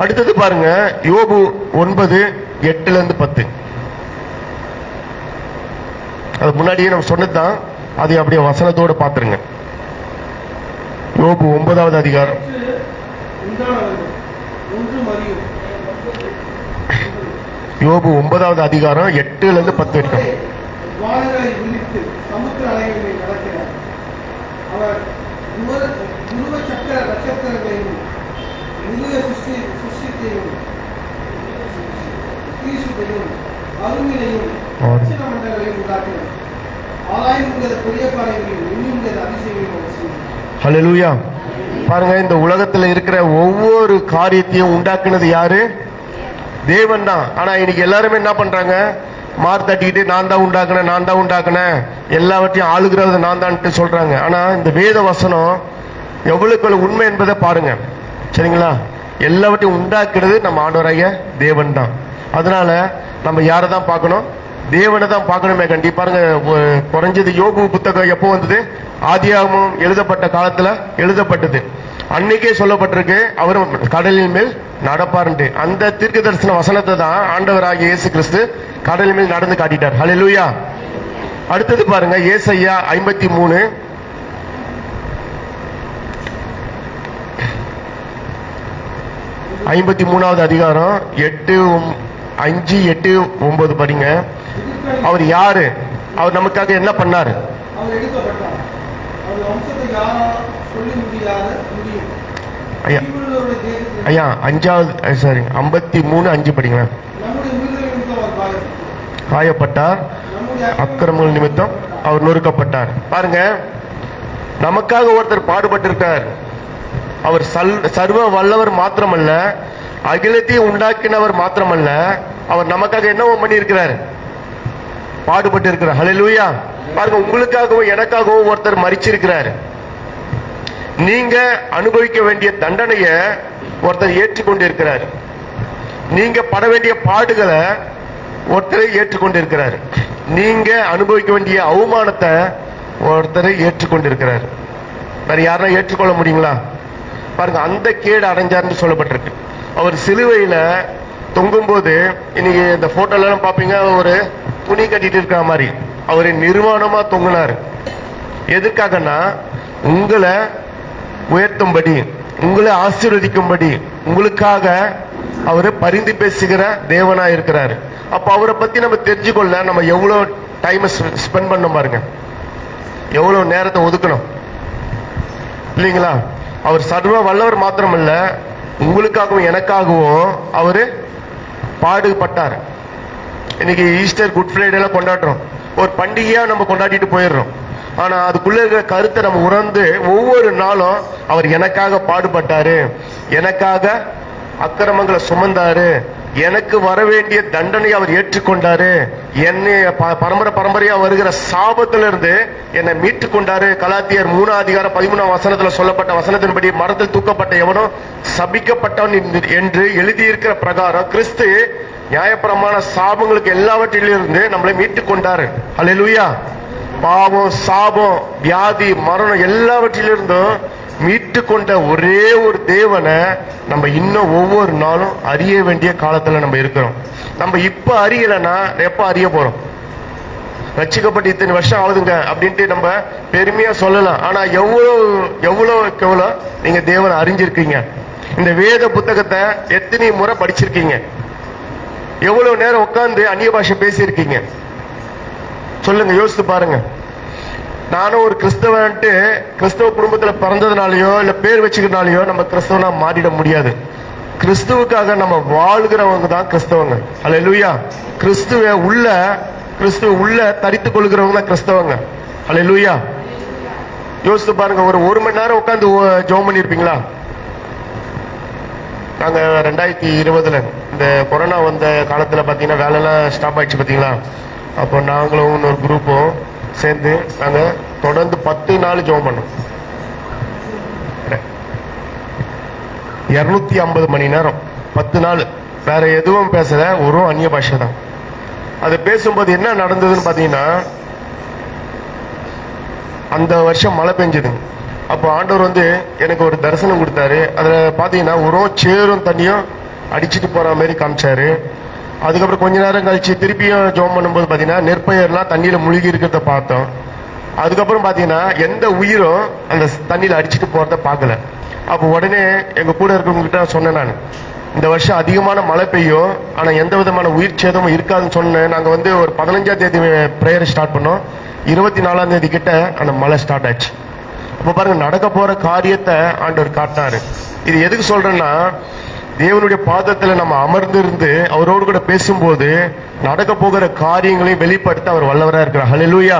Speaker 1: அடுத்தது பாருங்க, யோபு 9:8-10. அது முன்னாடியே நம்ம சொன்னதுதான், அதை அப்படியே வசனத்தோட பாத்துருங்க. யோபு 9வது அதிகாரம்.
Speaker 2: உண்டானவர்கள் ஒன்றும் அறியும்.
Speaker 1: யோபு 9வது அதிகாரம் 8-10 வரைக்கும்.
Speaker 2: வானங்களை விரித்து சமுத்திர அலைகளை நடக்கிறார். அவர் துருவ சக்கர நட்சத்திரங்களையும் மிருக சிருஷ்டித்தையும் தீசுத்தையும் அருமினையும் தட்சிண மண்டலங்களையும் உண்டாக்கினார். ஆராய்ந்து பெரிய பாறைகளையும் இன்னும் அதிசயங்களையும் அவர் செய்தார்.
Speaker 1: ஹல்லேலூயா. பாருங்க, இந்த உலகத்துல இருக்கிற ஒவ்வொரு காரியத்தையும் உண்டாக்குனது யாரு? தேவன் தான். ஆனா இன்னைக்கு எல்லாருமே என்ன பண்றாங்க? மார் தட்டிக்கிட்டு நான் தான் உண்டாக்குனேன், எல்லாவற்றையும் ஆளுகிறது நான் தான் சொல்றாங்க. ஆனா இந்த வேத வசனம் எவ்வளவு உண்மை என்பதை பாருங்க. சரிங்களா? எல்லாவற்றையும் உண்டாக்குறது நம்ம ஆண்டவராகிய தேவன் தான். அதனால நம்ம யாரை தான் பார்க்கணும்? தேவனை தான் பார்க்கணுமே கண்டி. பாருங்க, குறைஞ்சது யோபு புத்தகம் எப்போ வந்தது? ஆதியாகமம் எழுதப்பட்ட காலத்துல எழுதப்பட்டது. அன்னைக்கே சொல்லப்பட்டிருக்கு அவரும் கடலின் மேல் நடப்பாருன்ட்டு. அந்த தீர்க்க தரிசன வசனத்தை தான் ஆண்டவராகிய இயேசு கிறிஸ்து கடலின் மேல் நடந்து காட்டிட்டார். ஹல்லேலூயா. அடுத்தது பாருங்க, ஏசாயா 53 53வது அதிகாரம் 8, 5, 8, 9 படிங்க. அவர் யாரு? அவர் நமக்காக என்ன பண்ணாரு?
Speaker 2: அவர் எடுக்கப்பட்டார். அவர் வம்சத்தை யாரால் சொல்லி முடியும்.
Speaker 1: ஐயா 5வது, சாரி 53, 5 படிங்க.
Speaker 2: நம்முடைய மிருக நிமித்தம் அவர்
Speaker 1: காயப்பட்டார், அக்கிரமங்கள் நிமித்தம் அவர் நொறுக்கப்பட்டார். பாருங்க, நமக்காக ஒருத்தர் பாடுபட்டிருக்கார். அவர் சர்வ வல்லவர் மாத்திரமல்ல, அகிலத்தையும் உண்டாக்கினவர் மாத்திரமல்ல, அவர் நமக்காக என்னவோ பண்ணி இருக்கிறார்? பாடுபட்டு இருக்கிறார். ஹல்லேலூயா. பாருங்க, உங்களுக்காகவும் எனக்காகவும் ஒருத்தர் மரிச்சிருக்கிறார். நீங்க அனுபவிக்க வேண்டிய தண்டனைய ஒருத்தர் ஏற்றுக்கொண்டு இருக்கிறார். நீங்க பட வேண்டிய பாடுகளை ஒருத்தரை ஏற்றுக்கொண்டு இருக்கிறார். நீங்க அனுபவிக்க வேண்டிய அவமானத்தை ஒருத்தரை ஏற்றுக்கொண்டு இருக்கிறார். வேற யாரா ஏற்றுக்கொள்ள முடியுங்களா? பாருங்க, அந்த கேடு அடைஞ்சார்னு சொல்லப்பட்டிருக்கு. அவர் சிலுவையில தொங்கும் போது, இன்னைக்கு இந்த போட்டோல எல்லாம் பாப்பீங்க, ஒரு துணி கட்டிட்டு இருக்கிற மாதிரி அவரை நிர்வாணமா தொங்கினார். எதுக்காகனா உங்களை உயர்த்தும்படி, உங்களை ஆசீர்வதிக்கும்படி, உங்களுக்காக அவரு பரிந்து பேசுகிற தேவனா இருக்கிறாரு. அப்ப அவரை பத்தி நம்ம தெரிஞ்சுக்கொள்ள நம்ம எவ்வளவு டைம் ஸ்பெண்ட் பண்ண பாருங்க, எவ்வளவு நேரத்தை ஒதுக்கணும் இல்லைங்களா? அவர் சர்வ வல்லவர் மாத்திரமல்ல, உங்களுக்காகவும் எனக்காகவும் அவரு பாடுபட்டார். இன்னைக்கு ஈஸ்டர், குட் ஃப்ரைடே எல்லாம் கொண்டாடுறோம், ஒரு பண்டிகையா நம்ம கொண்டாடிட்டு போயிடுறோம். ஆனா அதுக்குள்ள இருக்கிற கருத்தை நம்ம உணர்ந்து ஒவ்வொரு நாளும் அவர் எனக்காக பாடுபட்டாரு, எனக்காக அக்கிரமங்களை சுமந்தாரு, எனக்கு வர வேண்டிய தண்டனை அவர் ஏற்றுக்கொண்டாரு, என்னை பரம்பரையா வருகிற சாபத்திலிருந்து என்னை மீட்டு கொண்டாரு. கலாத்தியர் 3 அதிகாரம் 13 வசனத்துல சொல்லப்பட்ட வசனத்தின்படி மரத்தில் தூக்கப்பட்ட எவனோ சபிக்கப்பட்டவன் என்று எழுதியிருக்கிற பிரகாரம் கிறிஸ்து நியாயப்பிரமாண சாபங்களுக்கு எல்லாவற்றிலிருந்து நம்மளை மீட்டு கொண்டாரு. அல்லேலூயா. பாவம், சாபம், வியாதி, மரணம் எல்லாவற்றிலிருந்தும் மீட்டு கொண்ட ஒரே ஒரு தேவனை நம்ம இன்னும் ஒவ்வொரு நாளும் அறிய வேண்டிய காலத்துல நம்ம இருக்கிறோம். நம்ம இப்ப அறியலைன்னா எப்ப அறிய போறோம்? ரட்சிக்கப்பட்டு இத்தனை வருஷம் ஆகுதுங்க அப்படின்ட்டு நம்ம பெருமையா சொல்லலாம். ஆனா எவ்வளவு நீங்க தேவனை அறிஞ்சிருக்கீங்க? இந்த வேத புத்தகத்தை எத்தனை முறை படிச்சிருக்கீங்க? எவ்வளவு நேரம் உட்கார்ந்து அந்நிய பாஷை பேசியிருக்கீங்க? சொல்லுங்க, யோசித்து பாருங்க. நானும் ஒரு கிறிஸ்தவன்ட்டு கிறிஸ்தவ குடும்பத்துல பிறந்ததுனாலயோ இல்ல பேர் வச்சுக்கிறதுனாலயோ நம்ம கிறிஸ்தவனா மாறிட முடியாது. கிறிஸ்துவுக்காக நம்ம வாழ்கிறவங்க தான் கிறிஸ்தவங்க. அல்லேலூயா. கிறிஸ்துவ உள்ள தரித்துக் கொள்கிறவங்க தான் கிறிஸ்தவங்க. அல்லேலூயா. யோசித்து பாருங்க, ஒரு மணி நேரம் உட்கார்ந்து ஜெபம் பண்ணிருப்பீங்களா? நாங்க 2020 இந்த கொரோனா வந்த காலத்துல பாத்தீங்கன்னா வேலையெல்லாம் ஸ்டாப் ஆயிடுச்சு பாத்தீங்களா? அப்போ நாங்களும் இன்னொரு குரூப்பும் சேர்ந்து நாங்க தொடர்ந்து 10 நாள் ஜெபம் பண்ணோம். 250 மணி நேரம் 10 நாள் வேற எதுவும் பேசல, ஒரு அந்நிய பாஷை தான். அது பேசும்போது என்ன நடந்ததுன்னு பாத்தீங்கன்னா, அந்த வருஷம் மழை பெஞ்சதுங்க. அப்போ ஆண்டவர் வந்து எனக்கு ஒரு தரிசனம் கொடுத்தாரு. அதுல பாத்தீங்கன்னா ஒரு சேரும் தண்ணியும் அடிச்சுட்டு போற மாதிரி காமிச்சாரு. அதுக்கப்புறம் கொஞ்ச நேரம் கழிச்சு திருப்பியும் ஜோம் பண்ணும்போது பாத்தீங்கன்னா நெற்பயிரெல்லாம் தண்ணியில முழுகி இருக்கிறத பார்த்தோம். அதுக்கப்புறம் பாத்தீங்கன்னா எந்த உயிரும் அந்த தண்ணியில அடிச்சுட்டு போறத பார்க்கல. அப்போ உடனே எங்க கூட இருக்கிறவங்க கிட்ட சொன்னேன், நான் இந்த வருஷம் அதிகமான மழை பெய்யும், ஆனா எந்த விதமான உயிர் சேதமும் இருக்காதுன்னு சொன்னேன். நாங்க வந்து ஒரு 15ஆம் தேதி பிரேயர் ஸ்டார்ட் பண்ணோம். 24ஆம் தேதி கிட்ட அந்த மழை ஸ்டார்ட் ஆச்சு. அப்ப பாருங்க, நடக்க போற காரியத்தை ஆண்டவர் காட்டினாரு. இது எதுக்கு சொல்றேன்னா, தேவனுடைய பாதத்துல நம்ம அமர்ந்திருந்து அவரோடு கூட பேசும்போது நடக்க போகிற காரியங்களையும் வெளிப்படுத்த அவர் வல்லவரா இருக்கிறார். ஹல்லேலூயா.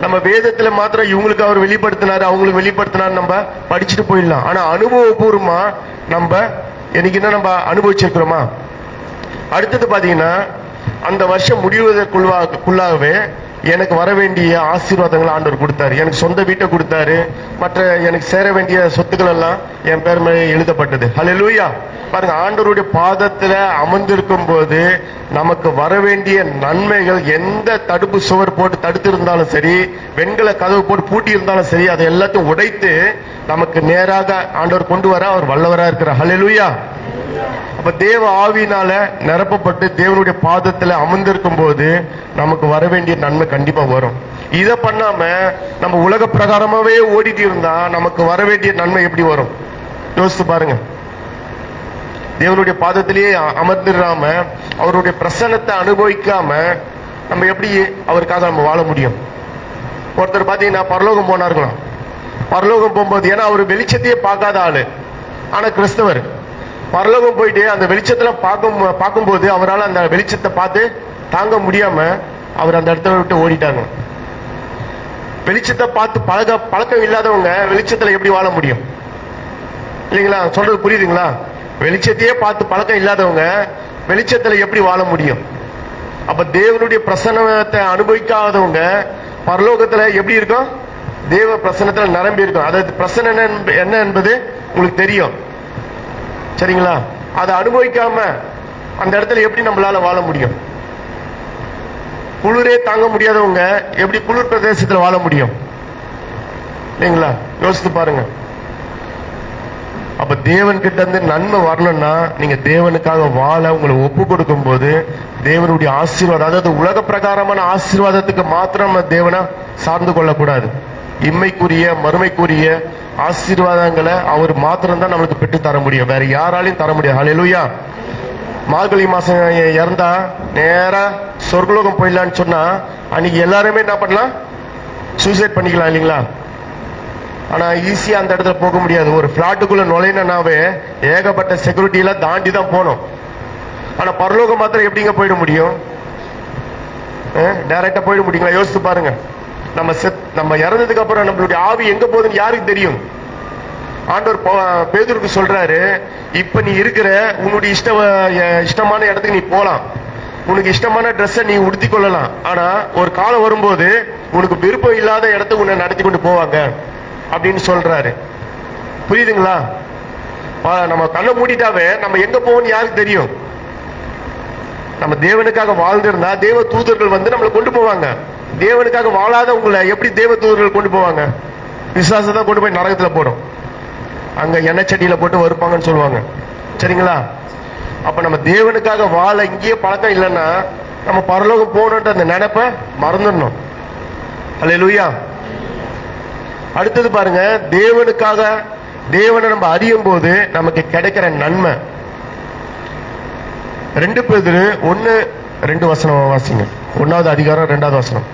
Speaker 1: நம்ம வேதத்துல மாத்திரம் இவங்களுக்கு அவர் வெளிப்படுத்தினாரு, அவங்களுக்கு வெளிப்படுத்தினாரு நம்ம படிச்சுட்டு போயிடலாம். ஆனா அனுபவபூர்வமா நம்ம எனக்கு என்ன நம்ம அனுபவிச்சிருக்கிறோமா? அடுத்தது பாத்தீங்கன்னா, அந்த வருஷம் முடிவதற்குள்ளாகவே எனக்கு வர வேண்டிய ஆசீர்வாதங்களை ஆண்டவர் கொடுத்தாரு. எனக்கு சொந்த வீட்டை கொடுத்தாரு. மற்ற எனக்கு சேர வேண்டிய சொத்துக்கள் எல்லாம் என் பேர் மேலே எழுதப்பட்டது. ஹல்லேலூயா. பாருங்க, ஆண்டவருடைய பாதத்துல அமர்ந்திருக்கும் போது நமக்கு வர வேண்டிய நன்மைகள் எந்த தடுப்பு சுவர் போட்டு தடுத்து இருந்தாலும் சரி, வெண்கல கதவு போட்டு பூட்டி இருந்தாலும் சரி, அதை எல்லாத்தையும் உடைத்து நமக்கு நேராக ஆண்டவர் கொண்டு வர அவர் வல்லவரா இருக்கிறார். ஹல்லேலூயா. அப்ப தேவ ஆவியினால நிரப்பப்பட்டு தேவனுடைய பாதத்துல அமர்ந்திருக்கும் போது நமக்கு வர வேண்டிய நன்மை கண்டிப்பா வரும். இதை பண்ணாம நம்ம உலக பிரகாரமாவே ஓடிட்டு இருந்தா நமக்கு வர வேண்டிய நன்மை எப்படி வரும்? யோசித்து பாருங்க. தேவனுடைய பாதத்திலேயே அமர்ந்திராம அவருடைய பிரசன்னத்தை அனுபவிக்காம நம்ம எப்படி அவருக்காக நம்ம வாழ முடியும்? ஒருத்தர் பாத்தீங்கன்னா பரலோகம் போனார்களாம். பரலோகம் போகும்போது, ஏன்னா அவர் வெளிச்சத்தையே பார்க்காத ஆளு, ஆனா கிறிஸ்தவர். பரலோகம் போயிட்டு அந்த வெளிச்சத்துல பார்க்கும்போது அவரால் அந்த வெளிச்சத்தை பார்த்து தாங்க முடியாம அவர் அந்த இடத்துல விட்டு ஓடிட்டாங்க. வெளிச்சத்தை பார்த்து பழக்கம் இல்லாதவங்க வெளிச்சத்துல எப்படி வாழ முடியும்? இல்லைங்களா? சொல்றது புரியுதுங்களா? வெளிச்சத்தையே பார்த்து பழக்கம் இல்லாதவங்க வெளிச்சத்துல எப்படி வாழ முடியும்? அப்ப தேவனுடைய பிரசன்னத்தை அனுபவிக்காதவங்க பரலோகத்துல எப்படி இருக்கும்? தேவ பிரசன்னத்துல நிரம்பி இருக்கும். அதாவது பிரசன்னம் என்ன என்பது உங்களுக்கு தெரியும், சரிங்களா? அதை அனுபவிக்காம அந்த இடத்துல எப்படி நம்மளால வாழ முடியும்? குளிரே தாங்க முடியாதவங்க எப்படி குளிர் பிரதேசத்துல வாழ முடியும்? இல்லைங்களா? யோசித்து பாருங்க. அப்ப தேவன் கிட்ட இருந்து நன்மை வரணும்னா நீங்க தேவனுக்காக வாழ உங்களை ஒப்பு கொடுக்கும் போது தேவனுடைய ஆசீர்வாதம், அதாவது உலக பிரகாரமான ஆசீர்வாதத்துக்கு மாத்திரம் நம்ம தேவனை சார்ந்து கொள்ளக்கூடாது. இம்மைக்குரிய மறுமைக்குரிய ஆசீர்வாதங்களை அவர் மாத்திரம் தான் நம்மளுக்கு பெற்று தர முடியும், வேற யாராலையும் தர முடியாது. ஹல்லேலூயா. மார்கழி மாசம் இறந்தா நேரா சொர்க்கலோகம் போயிடலான்னு சொன்னா அன்னைக்கு எல்லாருமே என்ன பண்ணலாம்? சூசைட் பண்ணிக்கலாம், இல்லைங்களா? ஆனா ஈஸியா அந்த இடத்துல போக முடியாது. ஒரு பிளாட்டுக்குள்ள நுழையினாவே ஏகப்பட்ட செக்யூரிட்டி எல்லாம் தாண்டி தான் போகணும். ஆனா பரலோகம் மாத்திரம் எப்படிங்க போயிட முடியும்? டைரக்டா போயிட முடியுங்களா? யோசித்து பாருங்க. நம்ம இறந்ததுக்கு அப்புறம் நம்மளுடைய ஆவி எங்க போகுதுன்னு யாருக்கு தெரியும்? ஆண்டவர் பேதுருக்கு சொல்றாரு, இப்ப நீ இருக்கிற உன்னுடைய இஷ்டமான இடத்துக்கு நீ போலாம், உனக்கு இஷ்டமான ட்ரெஸ்ஸை நீ உடுத்தி கொள்ளலாம். ஆனா ஒரு காலம் வரும்போது உனக்கு விருப்பம் இல்லாத இடத்துக்கு உன்னை நடத்தி கொண்டு போவாங்க அப்படின்னு சொல்றாரு. புரியுதுங்களா? நம்ம கண்ணை மூடிட்டாவே நம்ம எங்க போவோம்னு யாருக்கு தெரியும்? நம்ம தேவனுக்காக வாழ்ந்திருந்தா தேவ தூதர்கள் வந்து நம்மளை கொண்டு போவாங்க. தேவனுக்காக வாழாத உங்களை எப்படி தேவ தூதர்கள் கொண்டு போவாங்க? விசுவாசத்தை கொண்டு போய் நரகத்துல போடும், அங்க எண்ணெய் சட்டியில போட்டு வறுப்பாங்கன்னு சொல்லுவாங்க, சரிங்களா? அப்ப நம்ம தேவனுக்காக வாழ இங்கேயே பழக்கம் இல்லைன்னா நம்ம பரலோகம் போகணுன்ற அந்த நினைப்பை மறந்துடணும். அல்லேலூயா. அடுத்தது பாருங்க, தேவனுக்காக தேவனை நம்ம அறியும் போது நமக்கு கிடைக்கிற நன்மை. 2 பேதுரு 1:2 வசனம் வாசிங்க. 1வது அதிகாரம் 2வது வசனம்.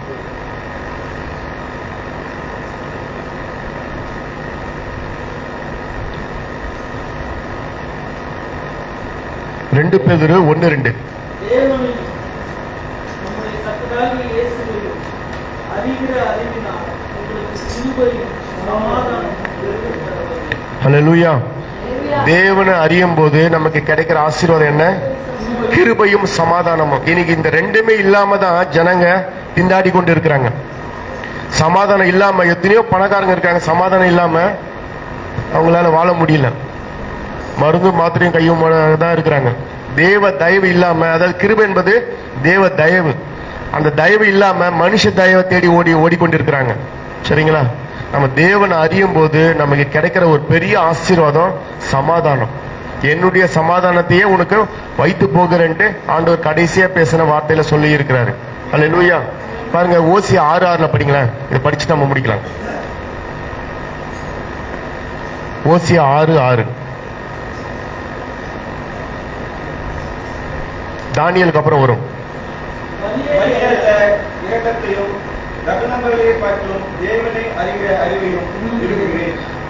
Speaker 1: ரெண்டு பேதுரு 1:2. ஹல்லேலூயா. தேவனை அறியும் போது நமக்கு கிடைக்கிற ஆசீர்வாதம் என்ன? கிருபையும் சமாதானமும். இன்னைக்கு இந்த ரெண்டுமே இல்லாம தான் ஜனங்க திண்டாடி கொண்டு இருக்கிறாங்க. சமாதானம் இல்லாம எத்தனையோ பணக்காரங்க இருக்காங்க, சமாதானம் இல்லாம அவங்களால வாழ முடியல. மருந்து மாத்திரையும் கையும் தான் இருக்கிறாங்க. தேவ தயவு இல்லாம, அதாவது கிருபை என்பது தேவ தயவு, அந்த தயவு இல்லாம மனுஷ தயவை தேடி ஓடிக்கொண்டிருக்கிறாங்க. சரிங்களா? நம்ம தேவனை அறியும் போது நமக்கு கிடைக்கிற ஒரு பெரிய ஆசீர்வாதம் சமாதானம். என்னுடைய சமாதானத்தையே உனக்கு வைத்து போகிறேன்ட்டு ஆண்டவர் கடைசியா பேசின வார்த்தையில சொல்லி இருக்கிறாரு. அல்லேலூயா. பாருங்க, ஓசியா 6:6 படிங்களேன். இதை படிச்சு நம்ம முடிக்கலாம். ஓசியா 6:6. தானியலுக்கு அப்புறம் வரும்.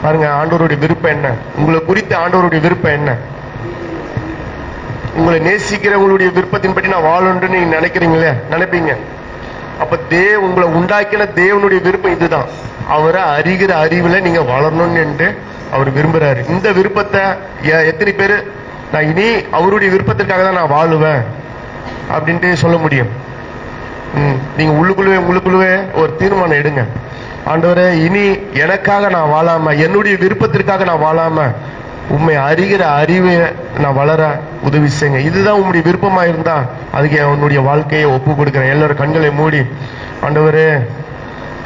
Speaker 1: பாருங்க, ஆண்டவருடைய விருப்பம் என்ன, உங்களை குறித்து ஆண்டவருடைய விருப்பம் என்ன? உங்களை நேசிக்கிறவங்களுடைய விருப்பத்தின்படி நான் வாழணும்னு நீங்க நினைக்கிறீங்களே, நினைப்பீங்க. அப்ப உங்களை உண்டாக்கின தேவனுடைய விருப்பம் இதுதான். அவரை அறிகிற அறிவுல நீங்க வளரணும்னு என்று அவர் விரும்புறாரு. இந்த விருப்பத்தை எத்தனை பேரு நான் இனி அவருடைய விருப்பத்திற்காக தான் நான் வாழுவேன் அப்படின்ட்டு சொல்ல முடியும்? நீங்க உள்ளுக்குள்ளவே ஒரு தீர்மானம் எடுங்க. ஆண்டவரே, இனி எனக்காக நான் வாழாம, என்னுடைய விருப்பத்திற்காக நான் வாழாம, உண்மை அறிகிற அறிவை நான் வளர உதவி செய்யுங்க. இதுதான் உங்களுடைய விருப்பமா இருந்தா அதுக்கு என்னுடைய வாழ்க்கையை ஒப்பு கொடுக்கிறேன். எல்லாரும் கண்களை மூடி, ஆண்டவரே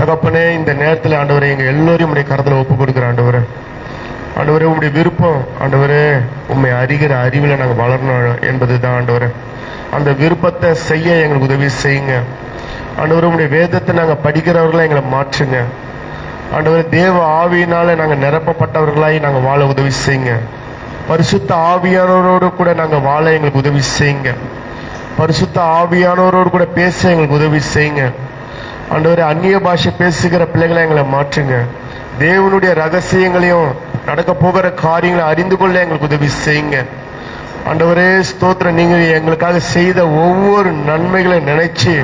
Speaker 1: தகப்பனே, இந்த நேரத்தில் ஆண்டவரே எங்க எல்லோரையும் உடைய கரத்துல ஒப்பு கொடுக்குறேன். ஆண்டவரே, ஆண்டவரே உங்களுடைய விருப்பம் ஆண்டவரே உண்மை அறிகிற அறிவில் நாங்கள் வளரணும் என்பதுதான். ஆண்டவரே, அந்த விருப்பத்தை செய்ய எங்களுக்கு உதவி செய்யுங்க. ஆண்டவரே, உங்களுடைய வேதத்தை நாங்கள் படிக்கிறவர்களா எங்களை மாற்றுங்க. ஆண்டவரே, தேவ ஆவியினால நாங்கள் நிரப்பப்பட்டவர்களாய் நாங்கள் வாழ உதவி செய்யுங்க. பரிசுத்த ஆவியானவரோடு கூட நாங்கள் வாழ எங்களுக்கு உதவி செய்யுங்க. பரிசுத்த ஆவியானவரோடு கூட பேச எங்களுக்கு உதவி செய்யுங்க. ஆண்டவரே, அந்நிய பாஷை பேசுகிற பிள்ளைகளை எங்களை மாற்றுங்க. தேவனுடைய ரகசியங்களையும் நடக்க போகிற காரியங்களை அறிந்து கொள்ள எங்களுக்கு உதவி செய்யுங்க. ஆண்டவரே ஸ்தோத்திரம், நீங்க எங்களுக்காக செய்த ஒவ்வொரு நன்மைகளை நினைச்சு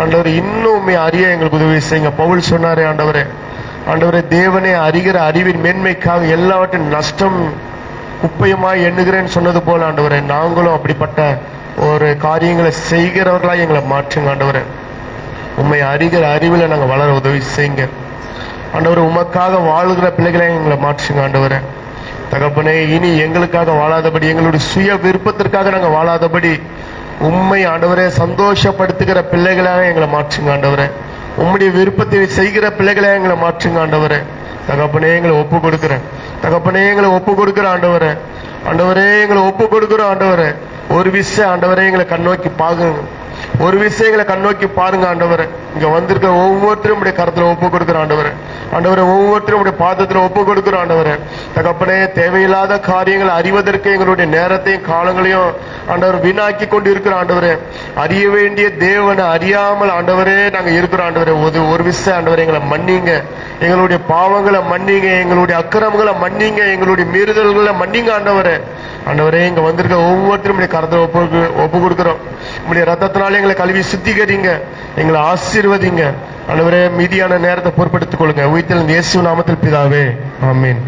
Speaker 1: ஆண்டவரே இன்னும் அறிய எங்களுக்கு உதவி செய்யுங்க. பவுல் சொன்னாரே, ஆண்டவரே தேவனே அறிகிற அறிவின் மேன்மைக்காக எல்லாவற்றின் நஷ்டம் குப்பையுமாய் எண்ணுகிறேன்னு சொன்னது போல ஆண்டவரே, நாங்களும் அப்படிப்பட்ட ஒரு காரியங்களை செய்கிறவர்களாக எங்களை மாற்றுங்க. ஆண்டவரே, உண்மை அறிகிற அறிவில் நாங்கள் வளர உதவி செய்யுங்க. ஆண்டவரே, உமக்காக வாழுகிற பிள்ளைகளை எங்களை மாற்றுங்க. ஆண்டவரே தகப்பனே, இனி எங்களுக்காக வாழாதபடி, எங்களுடைய சுய விருப்பத்திற்காக நாங்கள் வாழாதபடி, உண்மை ஆண்டவரே சந்தோஷப்படுத்துகிற பிள்ளைகளாக எங்களை மாற்றுங்க. ஆண்டவரே, உம்முடைய விருப்பத்தை செய்கிற பிள்ளைகளை எங்களை மாற்றுங்க. ஆண்டவரே தகப்பனே, எங்களை ஒப்பு கொடுக்கிறேன். தகப்பனே, எங்களை ஒப்பு கொடுக்கிற ஆண்டவரே, ஆண்டவரே எங்களை ஒப்பு கொடுக்கிறோம். ஆண்டவரே, ஒரு விஷயம் ஆண்டவரே எங்களை கண்ணோக்கி பாருங்க, ஒரு விஷயங்களை கண்ணோக்கி பாருங்க. ஆண்டவரே, இங்க வந்திருக்க ஒவ்வொருத்தரும் உடைய கரத்துல ஒப்பு கொடுக்கிற ஆண்டவரே, ஆண்டவரே ஒவ்வொருத்தரும் உடைய பாதத்துல ஒப்பு கொடுக்கிற ஆண்டவரே தகப்பனே, தேவையில்லாத காரியங்களை அறிவதற்கு எங்களுடைய நேரத்தையும் காலங்களையும் ஆண்டவர் வீணாக்கி கொண்டு இருக்கிற ஆண்டவரே, அறிய வேண்டிய தேவனை அறியாமல் ஆண்டவரே நாங்க இருக்கிறோம். ஆண்டவரே, ஒரு விஷயம் ஆண்டவரே எங்களை மன்னிங்க, எங்களுடைய பாவங்களை மன்னிங்க, எங்களுடைய அக்கிரமங்களை மன்னிங்க, எங்களுடைய மீறுதல்களை மன்னிங்க. ஆண்டவரே, ஆண்டவரே இங்க வந்திருக்க ஒவ்வொருத்தரும் உடைய கரத்துல ஒப்பு கொடுக்கிறோம். உங்களுடைய ரத்தத்தினால எங்களை கழுவி சுத்திகரிங்க, எங்களை ஆசீர்வதிங்க. ஆண்டவரே, மீதியான நேரத்தை பொறுப்படுத்திக் கொள்ளுங்க. உயிர்த்தெழுந்த இயேசு நாமத்தில் பிதாவே, ஆமென்.